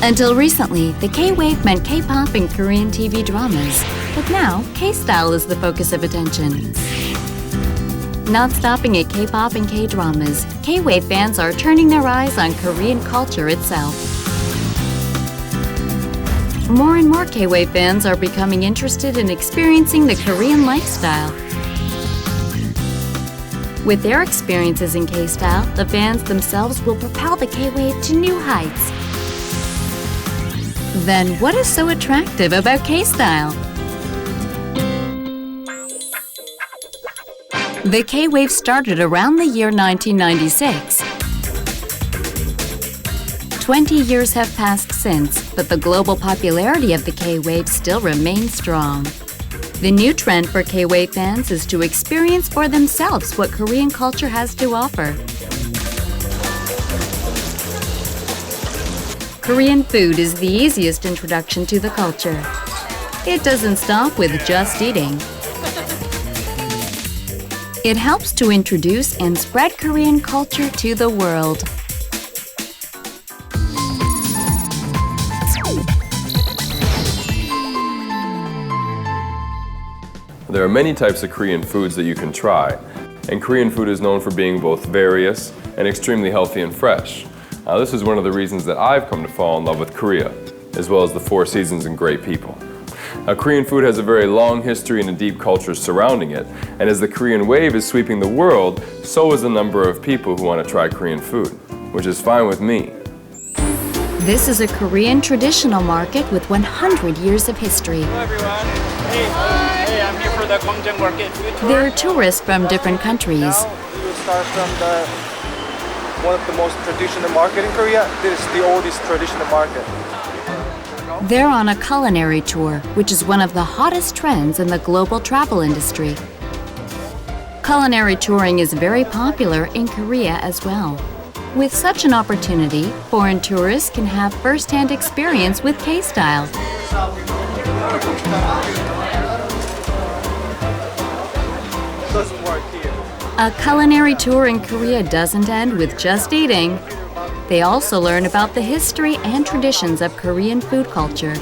Until recently, the K-wave meant K-pop and Korean TV dramas, but now K-style is the focus of attention. Not stopping at K-pop and K-dramas, K-wave fans are turning their eyes on Korean culture itself. More and more K-wave fans are becoming interested in experiencing the Korean lifestyle. With their experiences in K-style, the fans themselves will propel the K-wave to new heights. Then what is so attractive about K-style? The K-wave started around the year 1996. 20 years have passed since, but the global popularity of the K-wave still remains strong. The new trend for K-wave fans is to experience for themselves what Korean culture has to offer. Korean food is the easiest introduction to the culture. It doesn't stop with just eating. It helps to introduce and spread Korean culture to the world. There are many types of Korean foods that you can try, and Korean food is known for being both various and extremely healthy and fresh. This is one of the reasons that I've come to fall in love with Korea, as well as the Four Seasons and great people. Korean food has a very long history and a deep culture surrounding it, and as the Korean wave is sweeping the world, so is the number of people who want to try Korean food, which is fine with me. This is a Korean traditional market with 100 years of history. Hello everyone. Hey, I'm here for the Gwangjang Market food tour. There are tourists from different countries. Now we will start from one of the most traditional market in Korea. This is the oldest traditional market. They're on a culinary tour, which is one of the hottest trends in the global travel industry. Culinary touring is very popular in Korea as well. With such an opportunity, foreign tourists can have first-hand experience with K-style. A culinary tour in Korea doesn't end with just eating. They also learn about the history and traditions of Korean food culture. And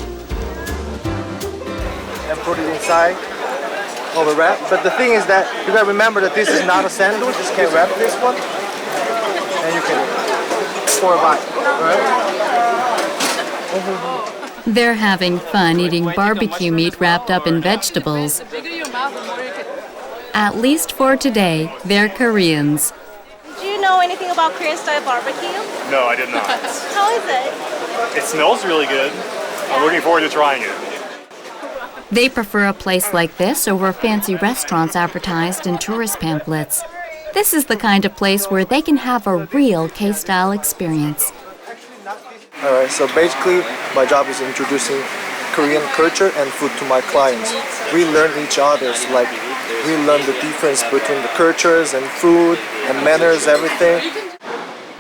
put it inside of a wrap. But the thing is that you gotta remember that this is not a sandwich. You can wrap this one, and you can pour a bite. Right? They're having fun eating barbecue meat wrapped up in vegetables. At least for today, they're Koreans. Do you know anything about Korean style barbecue? No, I did not. How is it? It smells really good. I'm looking forward to trying it. They prefer a place like this over fancy restaurants advertised in tourist pamphlets. This is the kind of place where they can have a real K-style experience. Alright, so basically my job is introducing Korean culture and food to my clients. We learn each other, so like we learn the difference between the cultures and food and manners, everything.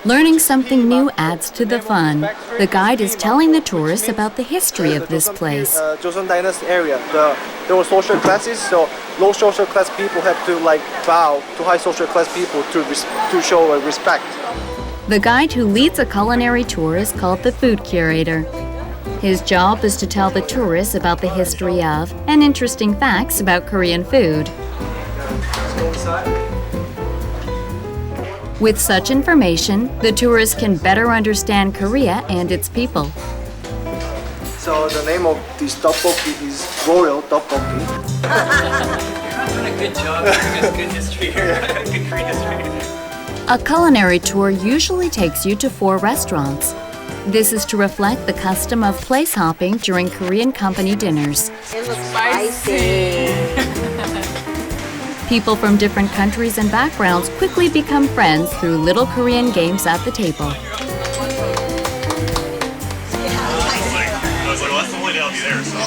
Learning something new adds to the fun. The guide is telling the tourists about the history of this place. Joseon Dynasty area, there were social classes, so low social class people have to bow to high social class people to show respect. The guide who leads a culinary tour is called the food curator. His job is to tell the tourists about the history of and interesting facts about Korean food. With such information, the tourists can better understand Korea and its people. So the name of this tteokbokki is Royal Tteokbokki. You're doing a good job giving us good history here. Good Korean history. A culinary tour usually takes you to 4 restaurants. This is to reflect the custom of place hopping during Korean company dinners. It looks spicy. People from different countries and backgrounds quickly become friends through little Korean games at the table. I was like, well, that's the only day I'll be there, so.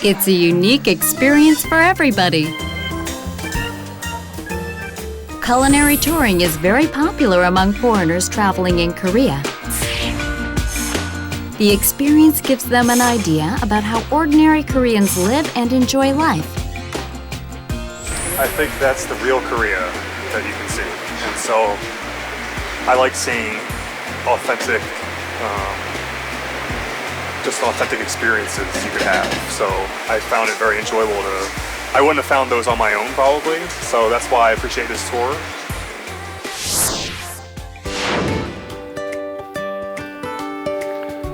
It's a unique experience for everybody. Culinary touring is very popular among foreigners traveling in Korea. The experience gives them an idea about how ordinary Koreans live and enjoy life. I think that's the real Korea that you can see. And so I like seeing authentic just authentic experiences you could have. So I found it very enjoyable I wouldn't have found those on my own probably, so that's why I appreciate this tour.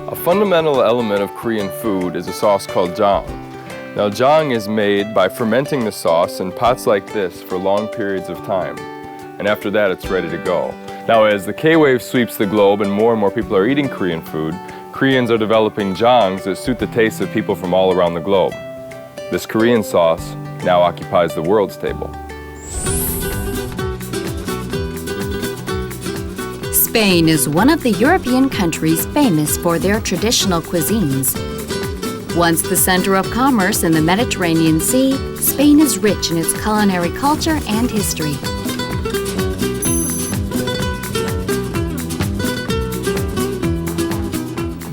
A fundamental element of Korean food is a sauce called jang. Now jang is made by fermenting the sauce in pots like this for long periods of time. And after that it's ready to go. Now as the K-wave sweeps the globe and more people are eating Korean food, Koreans are developing jangs that suit the tastes of people from all around the globe. This Korean sauce now occupies the world's table. Spain is one of the European countries famous for their traditional cuisines. Once the center of commerce in the Mediterranean Sea, Spain is rich in its culinary culture and history.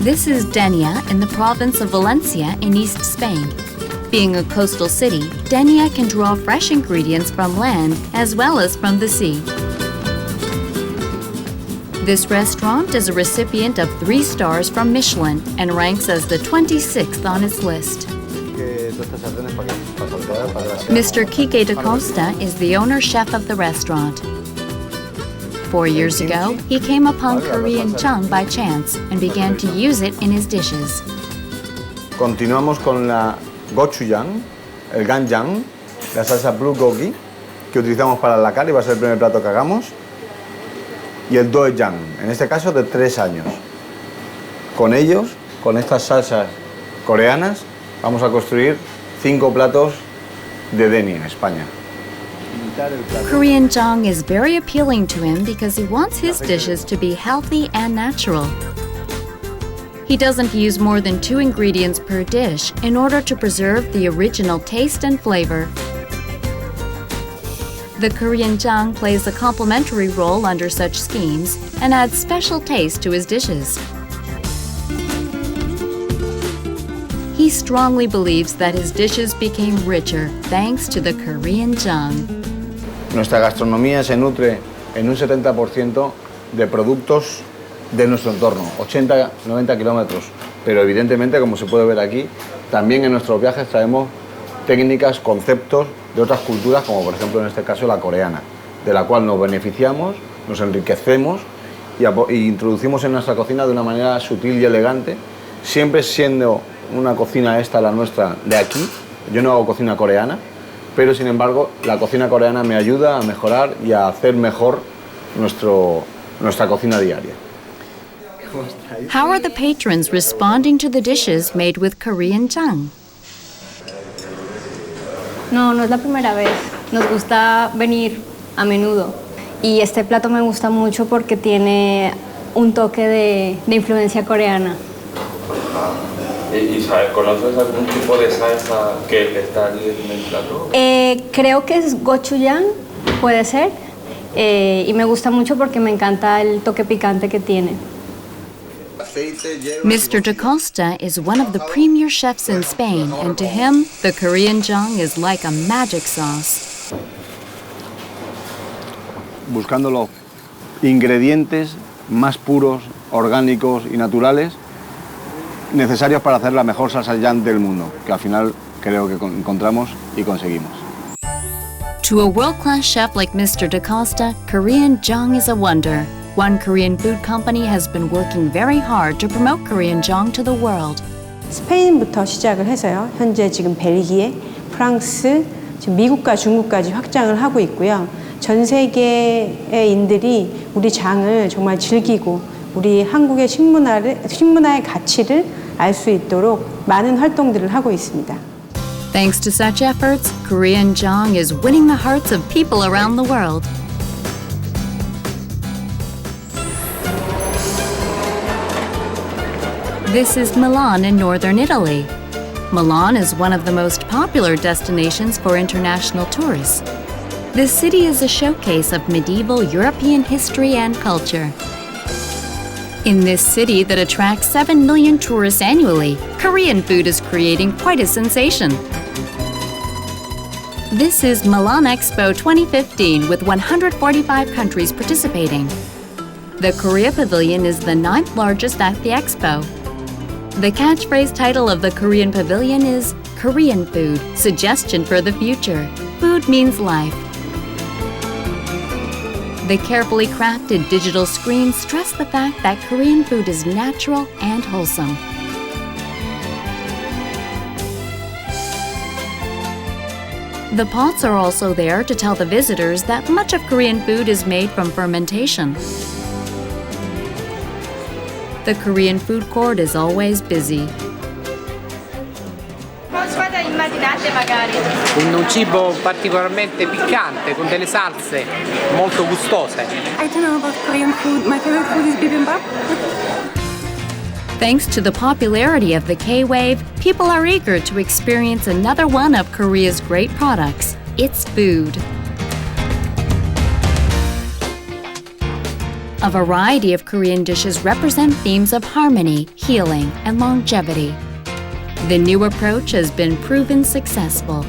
This is Denia in the province of Valencia in East Spain. Being a coastal city, Denia can draw fresh ingredients from land as well as from the sea. This restaurant is a recipient of 3 stars from Michelin and ranks as the 26th on its list. Mr. Quique da Costa is the owner-chef of the restaurant. 4 years ago, he came upon Korean jang by chance and began to use it in his dishes. Continuamos con la gochujang, el ganjang, la salsa bulgogi, que utilizamos para la carne y va a ser el primer plato que hagamos, y el doejang, en este caso de 3 años. Con ellos, con estas salsas coreanas, vamos a construir 5 platos de Denia, España. Korean jang is very appealing to him because he wants his dishes to be healthy and natural. He doesn't use more than 2 ingredients per dish in order to preserve the original taste and flavor. The Korean jang plays a complementary role under such schemes and adds special taste to his dishes. He strongly believes that his dishes became richer thanks to the Korean jang. Nuestra gastronomía se nutre en un 70% de productos de nuestro entorno, 80-90 kilómetros. Pero evidentemente, como se puede ver aquí, también en nuestros viajes traemos técnicas, conceptos de otras culturas, como por ejemplo en este caso la coreana, de la cual nos beneficiamos, nos enriquecemos y introducimos en nuestra cocina de una manera sutil y elegante, siempre siendo una cocina esta, la nuestra, de aquí. Yo no hago cocina coreana, pero sin embargo la cocina coreana me ayuda a mejorar y a hacer mejor nuestra cocina diaria. How are the patrons responding to the dishes made with Korean jang? No es la primera vez. Nos gusta venir a menudo. Y este plato me gusta mucho porque tiene un toque de influencia coreana. ¿Y conoces algún tipo de salsa que está allí en el plato? Creo que es gochujang, puede ser. Y me gusta mucho porque me encanta el toque picante que tiene. Mr. Da Costa is one of the premier chefs in Spain, and to him, the Korean jang is like a magic sauce. Buscando los ingredientes más puros, orgánicos y naturales necesarios para hacer la mejor salsa jang del mundo, que al final creo que encontramos y conseguimos. To a world-class chef like Mr. Da Costa, Korean jang is a wonder. One Korean food company has been working very hard to promote Korean jang to the world. 스페인부터 시작을 해서요. 현재 지금 벨기에, 프랑스, 지금 미국과 중국까지 확장을 하고 있고요. 전 세계인들이 우리 장을 정말 즐기고 우리 한국의 식문화의 가치를 알 수 있도록 많은 활동들을 하고 있습니다. Thanks to such efforts, Korean jang is winning the hearts of people around the world. This is Milan in northern Italy. Milan is one of the most popular destinations for international tourists. This city is a showcase of medieval European history and culture. In this city that attracts 7 million tourists annually, Korean food is creating quite a sensation. This is Milan Expo 2015 with 145 countries participating. The Korea Pavilion is the 9th largest at the expo. The catchphrase title of the Korean Pavilion is Korean Food, Suggestion for the Future. Food means life. The carefully crafted digital screens stress the fact that Korean food is natural and wholesome. The pots are also there to tell the visitors that much of Korean food is made from fermentation. The Korean food court is always busy. Un cibo particolarmente piccante con delle salse molto gustose. I don't know about Korean food. My favorite food is bibimbap. Thanks to the popularity of the K-Wave, people are eager to experience another one of Korea's great products, its food. A variety of Korean dishes represent themes of harmony, healing, and longevity. The new approach has been proven successful.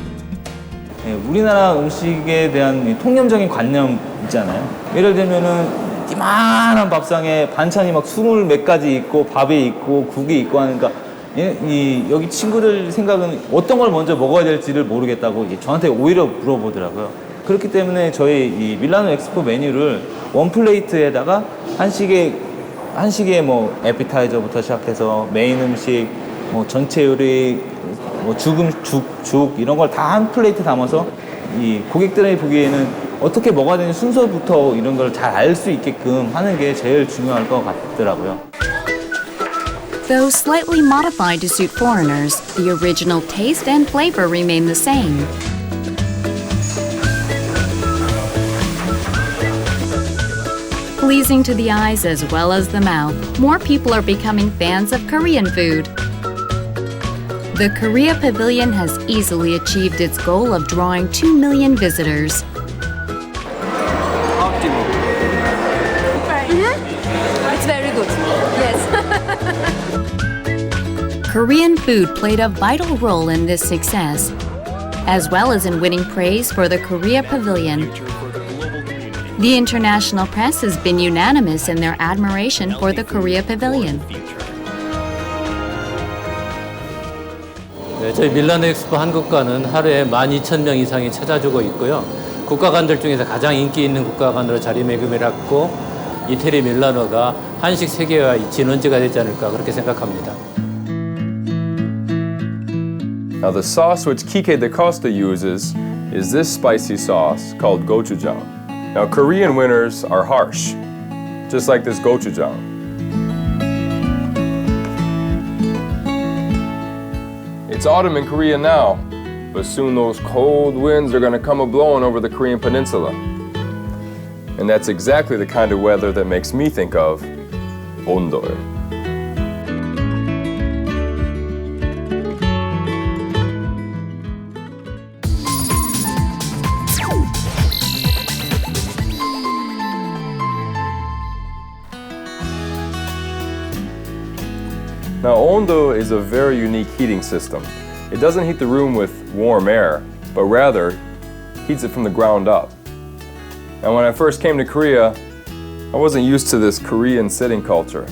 우리나라 음식에 대한 이 통념적인 관념 있잖아요. 예를 들면은 이만한 밥상에 반찬이 막 20 몇 가지 있고 밥이 있고 국이 있고 하니까 여기 친구들 생각은 어떤 걸 먼저 먹어야 될지를 모르겠다고 저한테 오히려 물어보더라고요. 그렇기 때문에 저희 이 밀라노 엑스포 메뉴를 원 플레이트에다가 한식의 뭐 에피타이저부터 시작해서 메인 음식, 뭐 전체 요리, 뭐 죽 이런 걸 다 한 플레이트 담아서 이 고객들이 보기에는 어떻게 먹어야 되는 순서부터 이런 걸 잘 알 수 있게끔 하는 게 제일 중요할 것 같더라고요. Though slightly modified to suit foreigners, the original taste and flavor remain the same. Pleasing to the eyes as well as the mouth, more people are becoming fans of Korean food. The Korea Pavilion has easily achieved its goal of drawing 2 million visitors. It's very good. Yes. Korean food played a vital role in this success, as well as in winning praise for the Korea Pavilion. The international press has been unanimous in their admiration for the Korea Pavilion. 네, 저희 밀라노 엑스포 한국관은 하루에 12,000명 이상이 찾아주고 있고요. 국가관들 중에서 가장 인기 있는 국가관으로 자리매김해놨고 이태리 밀라노가 한식 세계화의 진원지가 되지 않을까 그렇게 생각합니다. Now the sauce which Kike da Costa uses is this spicy sauce called gochujang. Now Korean winters are harsh, just like this gochujang. It's autumn in Korea now, but soon those cold winds are going to come a-blowing over the Korean peninsula. And that's exactly the kind of weather that makes me think of ondol. Now, ondo is a very unique heating system. It doesn't heat the room with warm air, but rather heats it from the ground up. Now, when I first came to Korea, I wasn't used to this Korean sitting culture.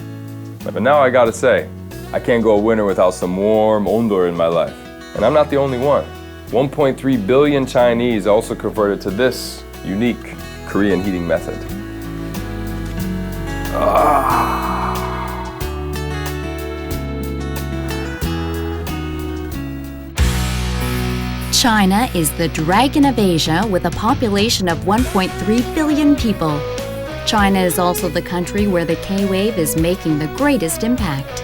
But now I gotta say, I can't go a winter without some warm ondol in my life. And I'm not the only one. 1.3 billion Chinese also converted to this unique Korean heating method. China is the dragon of Asia with a population of 1.3 billion people. China is also the country where the K-Wave is making the greatest impact.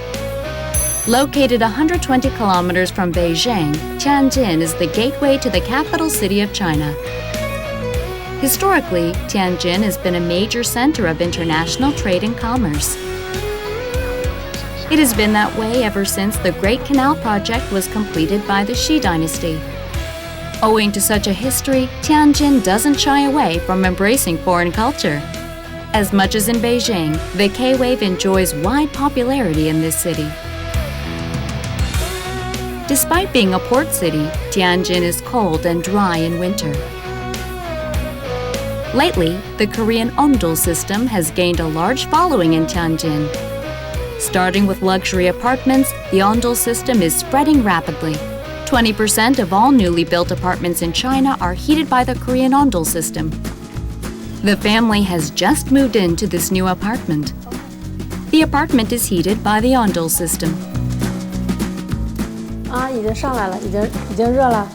Located 120 kilometers from Beijing, Tianjin is the gateway to the capital city of China. Historically, Tianjin has been a major center of international trade and commerce. It has been that way ever since the Great Canal Project was completed by the Xi Dynasty. Owing to such a history, Tianjin doesn't shy away from embracing foreign culture. As much as in Beijing, the K-Wave enjoys wide popularity in this city. Despite being a port city, Tianjin is cold and dry in winter. Lately, the Korean ondol system has gained a large following in Tianjin. Starting with luxury apartments, the Ondol system is spreading rapidly. 20% of all newly built apartments in China are heated by the Korean Ondol system. The family has just moved into this new apartment. The apartment is heated by the Ondol system. 已经上来了，已经热了。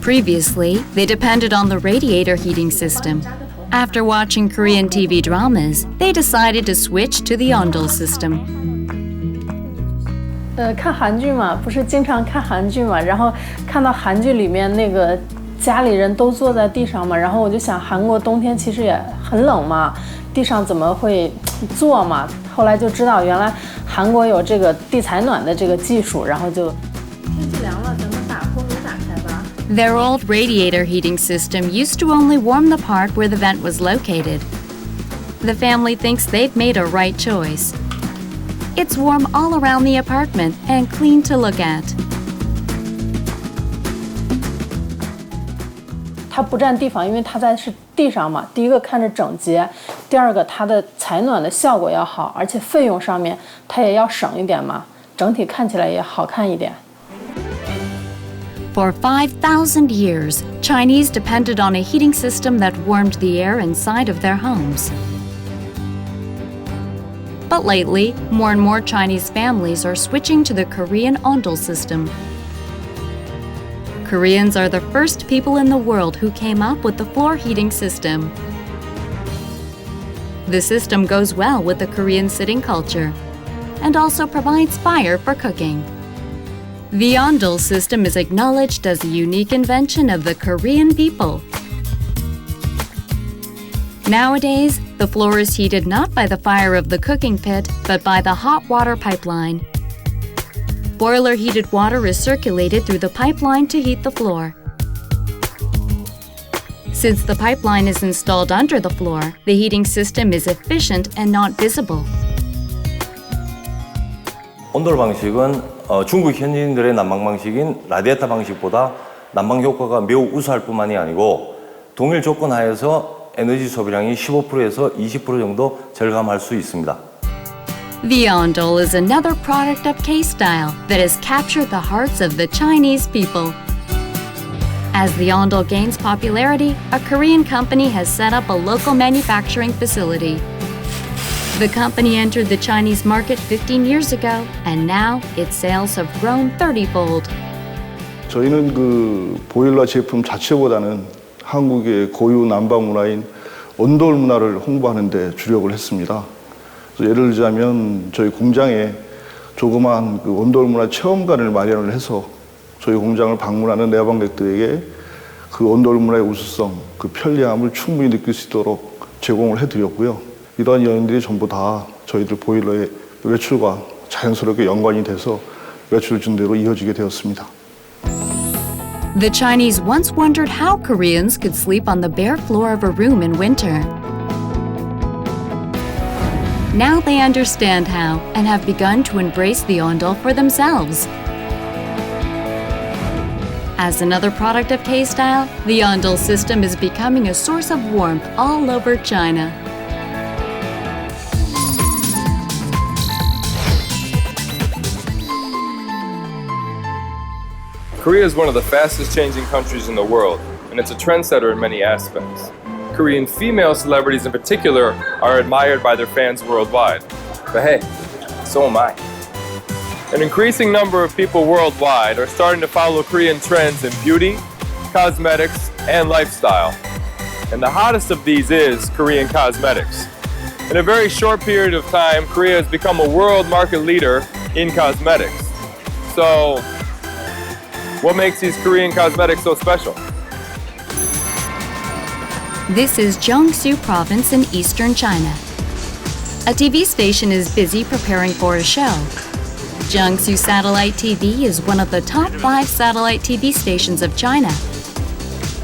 Previously, they depended on the radiator heating system. After watching Korean TV dramas, they decided to switch to the Ondol system. 看韩剧嘛，不是经常看韩剧嘛，然后看到韩剧里面那个家里人都坐在地上嘛，然后我就想韩国冬天其实也很冷嘛，地上怎么会坐嘛？后来就知道原来韩国有这个地采暖的这个技术，然后就天气凉了，咱们把锅炉打开吧。 Their old radiator heating system used to only warm the part where the vent was located. The family thinks they've made a right choice. It's warm all around the apartment and clean to look at. 它不占地方，因为它在是地上嘛。第一个看着整洁，第二个它的采暖的效果要好，而且费用上面它也要省一点嘛，整体看起来也好看一点。 For 5,000 years, Chinese depended on a heating system that warmed the air inside of their homes. But lately, more and more Chinese families are switching to the Korean Ondol system. Koreans are the first people in the world who came up with the floor heating system. The system goes well with the Korean sitting culture and also provides fire for cooking. The Ondol system is acknowledged as a unique invention of the Korean people. Nowadays, the floor is heated not by the fire of the cooking pit, but by the hot water pipeline. Boiler-heated water is circulated through the pipeline to heat the floor. Since the pipeline is installed under the floor, the heating system is efficient and not visible. 온돌 방식은 중국 현지인들의 난방 방식인 라디에이터 방식보다 난방 효과가 매우 우수할 뿐만이 아니고 동일 조건 하에서 에너지 소비량이 15%에서 20% 정도 절감할 수 있습니다. The Ondol is another product of K-Style that has captured the hearts of the Chinese people. As the Ondol gains popularity, a Korean company has set up a local manufacturing facility. The company entered the Chinese market 15 years ago, and now its sales have grown 30-fold. 저희는 그 보일러 제품 자체보다는 한국의 고유 난방 문화인 온돌 문화를 홍보하는 데 주력을 했습니다. 예를 들자면 저희 공장에 조그마한 그 온돌 문화 체험관을 마련을 해서 저희 공장을 방문하는 내방객들에게 그 온돌 문화의 우수성, 그 편리함을 충분히 느낄 수 있도록 제공을 해드렸고요. 이러한 요인들이 전부 다 저희들 보일러의 외출과 자연스럽게 연관이 돼서 외출 준대로 이어지게 되었습니다. The Chinese once wondered how Koreans could sleep on the bare floor of a room in winter. Now they understand how and have begun to embrace the Ondol for themselves. As another product of K-Style, the Ondol system is becoming a source of warmth all over China. Korea is one of the fastest changing countries in the world, and it's a trendsetter in many aspects. Korean female celebrities in particular are admired by their fans worldwide. But hey, so am I. An increasing number of people worldwide are starting to follow Korean trends in beauty, cosmetics, and lifestyle. And the hottest of these is Korean cosmetics. In a very short period of time, Korea has become a world market leader in cosmetics. So, what makes these Korean cosmetics so special? This is Jiangsu Province in eastern China. A TV station is busy preparing for a show. Jiangsu Satellite TV is one of the top 5 satellite TV stations of China.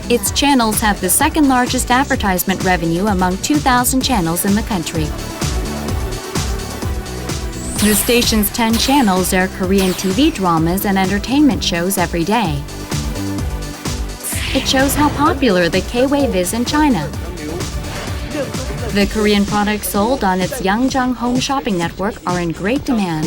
Its channels have the second largest advertisement revenue among 2,000 channels in the country. The station's 10 channels air Korean TV dramas and entertainment shows every day. It shows how popular the K-Wave is in China. The Korean products sold on its Yangjang Home Shopping Network are in great demand.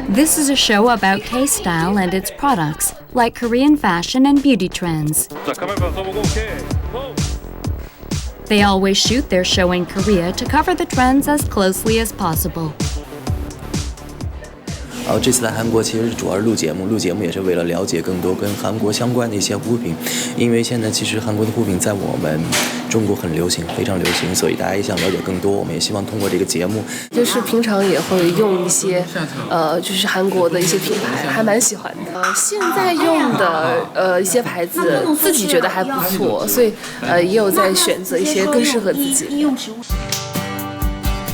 This is a show about K-style and its products, like Korean fashion and beauty trends. They always shoot their show in Korea to cover the trends as closely as possible. 这次来韩国其实主要是录节目也是为了了解更多跟韩国相关的一些物品，因为现在其实韩国的物品在我们中国很流行，非常流行，所以大家也想了解更多。我们也希望通过这个节目，就是平常也会用一些就是韩国的一些品牌，还蛮喜欢的。现在用的一些牌子，自己觉得还不错，所以也有在选择一些更适合自己。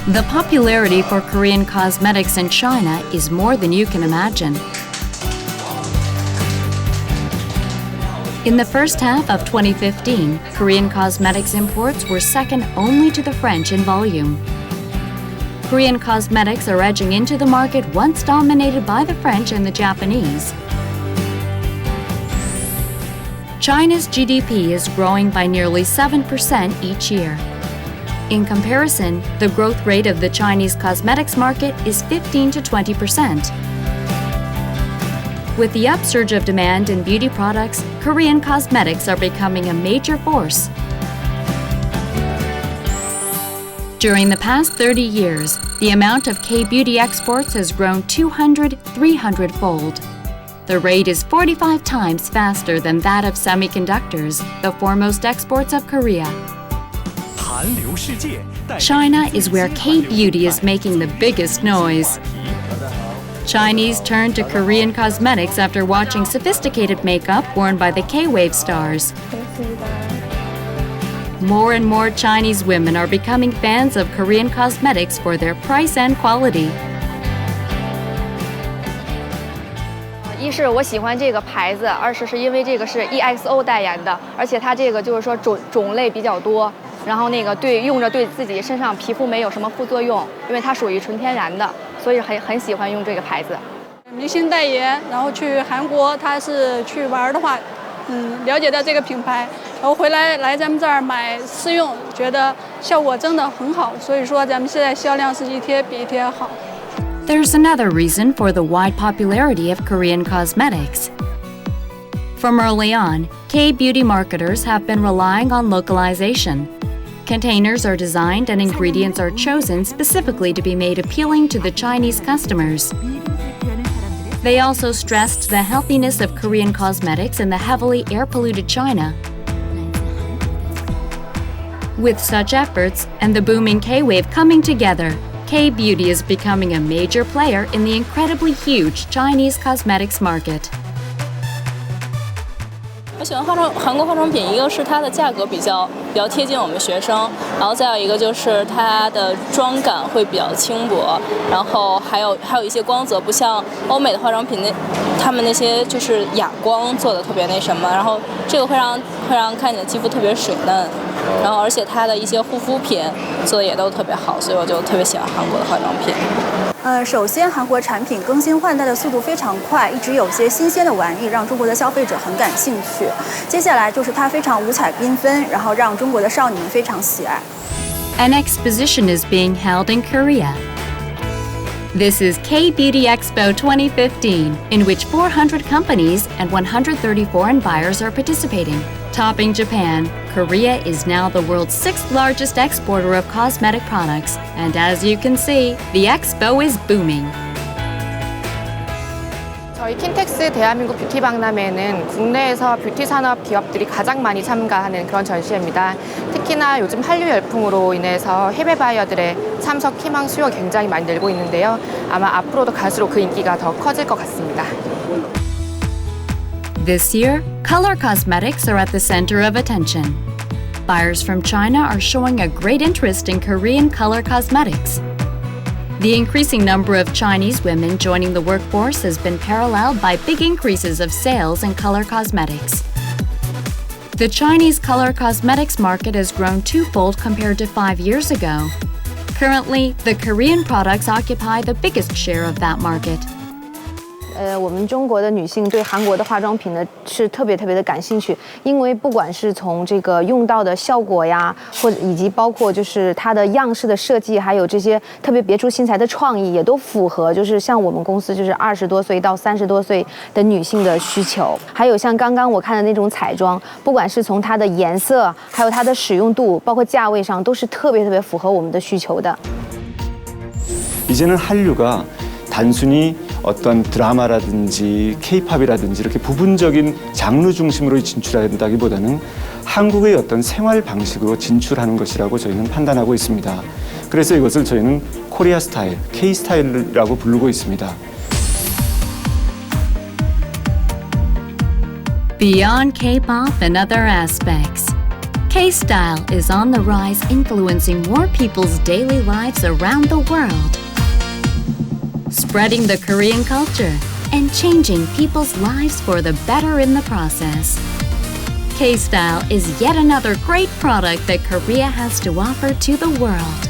The popularity for Korean cosmetics in China is more than you can imagine. In the first half of 2015, Korean cosmetics imports were second only to the French in volume. Korean cosmetics are edging into the market once dominated by the French and the Japanese. China's GDP is growing by nearly 7% each year. In comparison, the growth rate of the Chinese cosmetics market is 15 to 20%. With the upsurge of demand in beauty products, Korean cosmetics are becoming a major force. During the past 30 years, the amount of K-beauty exports has grown 200, 300-fold. The rate is 45 times faster than that of semiconductors, the foremost exports of Korea. China is where K-beauty is making the biggest noise. Chinese turn to Korean cosmetics after watching sophisticated makeup worn by the K-wave stars. More and more Chinese women are becoming fans of Korean cosmetics for their price and quality. 一是我喜欢这个牌子，二是因为这个是 EXO 代言的，而且它这个就是说种类比较多。然后用着对自己身上皮肤没有什么副作用，因为它属于纯天然的，所以很喜欢用这个牌子。明星代言，然后去韩国，他是去玩的话，了解到这个品牌，然后回来咱们这儿买试用，觉得效果真的很好，所以说咱们现在销量是一天比一天好。There's another reason for the wide popularity of Korean cosmetics. From early on, K-beauty marketers have been relying on localization. Containers are designed and ingredients are chosen specifically to be made appealing to the Chinese customers. They also stressed the healthiness of Korean cosmetics in the heavily air-polluted China. With such efforts and the booming K-wave coming together, K-beauty is becoming a major player in the incredibly huge Chinese cosmetics market. 我喜欢韩国化妆品，一个是它的价格比较贴近我们学生，然后再有一个就是它的妆感会比较轻薄，然后还有一些光泽，不像欧美的化妆品他们那些就是哑光做的特别那什么，然后这个会让看起来肌肤特别水嫩，然后而且它的一些护肤品做的也都特别好，所以我就特别喜欢韩国的化妆品。首先，韩国产品更新换代的速度非常快，一直有些新鲜的玩意让中国的消费者很感兴趣。接下来就是它非常五彩缤纷，然后让中国的少女们非常喜爱。An exposition is being held in Korea. This is K-Beauty Expo 2015, in which 400 companies and 130 foreign buyers are participating. Topping Japan, Korea is now the world's 6th largest exporter of cosmetic products, and as you can see, the expo is booming. 저희 킨텍스 대한민국 뷰티 박람회는 국내에서 뷰티 산업 기업들이 가장 많이 참가하는 그런 전시회입니다. 특히나 요즘 한류 열풍으로 인해서 해외 바이어들의 참석 희망 수요가 굉장히 많이 늘고 있는데요. 아마 앞으로도 갈수록 그 인기가 더 커질 것 같습니다. This year, color cosmetics are at the center of attention. Buyers from China are showing a great interest in Korean color cosmetics. The increasing number of Chinese women joining the workforce has been paralleled by big increases of sales in color cosmetics. The Chinese color cosmetics market has grown twofold compared to 5 years ago. Currently, the Korean products occupy the biggest share of that market. 我们中国的女性对韩国的化妆品呢是特别的感兴趣，因为不管是从这个用到的效果呀，或者以及包括就是它的样式的设计，还有这些特别别出心裁的创意，也都符合就是像我们公司就是20多岁到30多岁的女性的需求。还有像刚刚我看的那种彩妆，不管是从它的颜色，还有它的使用度，包括价位上，都是特别符合我们的需求的。 이제는 한류가 단순히 어떤 드라마라든지 K-팝이라든지 이렇게 부분적인 장르 중심으로 진출한다기보다는 한국의 어떤 생활 방식으로 진출하는 것이라고 저희는 판단하고 있습니다. 그래서 이것을 저희는 코리아 스타일, K 스타일이라고 부르고 있습니다. Beyond K-pop and other aspects, K-style is on the rise, influencing more people's daily lives around the world, spreading the Korean culture and changing people's lives for the better in the process. K-style is yet another great product that Korea has to offer to the world.